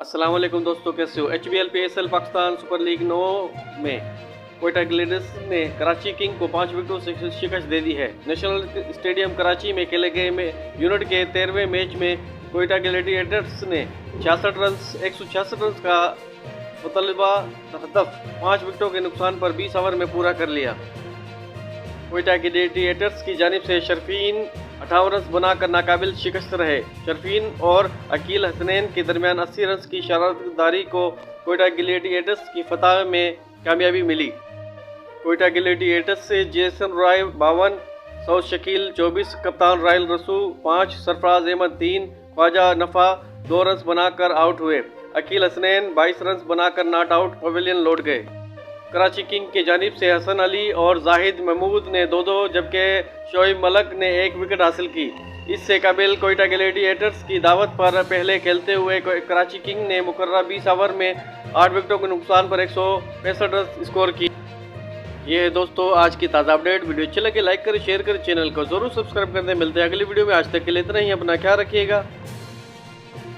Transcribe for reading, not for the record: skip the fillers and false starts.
अस्सलाम वालेकुम दोस्तों, कैसे हो। HBL PSL Pakistan super league 9 में कोयटा ग्लेडियर्स ने कराची किंग को 5 विकेटों से शिकस्त दे दी है। नेशनल स्टेडियम कराची में खेले गए यूनिट के 13वें मैच में कोयटा ग्लेडिएटर्स ने 166 रन का मुतलबा हदफ 5 विकेटों के नुकसान पर 20 ओवर में पूरा कर लिया। कोयटा ग्लेडिएटर्स की जानिब से शर्फीन 58 रन बनाकर नाकाबिल शिकस्त रहे। शर्फीन और अकील हसनैन के दरमियान 80 रन की शरारतदारी को कोयटा ग्लेडिएटर्स की फतह में कामयाबी मिली। कोयटा ग्लेडिएटर्स से जेसन रॉय 52, सऊद शकील 24, कप्तान रायल रसू 5, सरफराज अहमद 3, ख्वाजा नफा 2 रन बनाकर आउट हुए। अकील हसनैन 22 रन बनाकर नॉट आउट पवेलियन लौट गए। कराची किंग की जानिब से हसन अली और जाहिद महमूद ने 2-2 जबकि शोएब मलक ने 1 विकेट हासिल की। इससे काबिल कोयटा ग्लेडिएटर्स की दावत पर पहले खेलते हुए कराची किंग ने मुकर्रर 20 ओवर में 8 विकेटों के नुकसान पर 165 रन स्कोर की। ये है दोस्तों आज की ताज़ा अपडेट। वीडियो अच्छी लगे लाइक करें, शेयर करें, चैनल को जरूर सब्सक्राइब कर दें। मिलते हैं अगली वीडियो में। आज तक के लिए इतना ही, अपना ख्याल रखिएगा।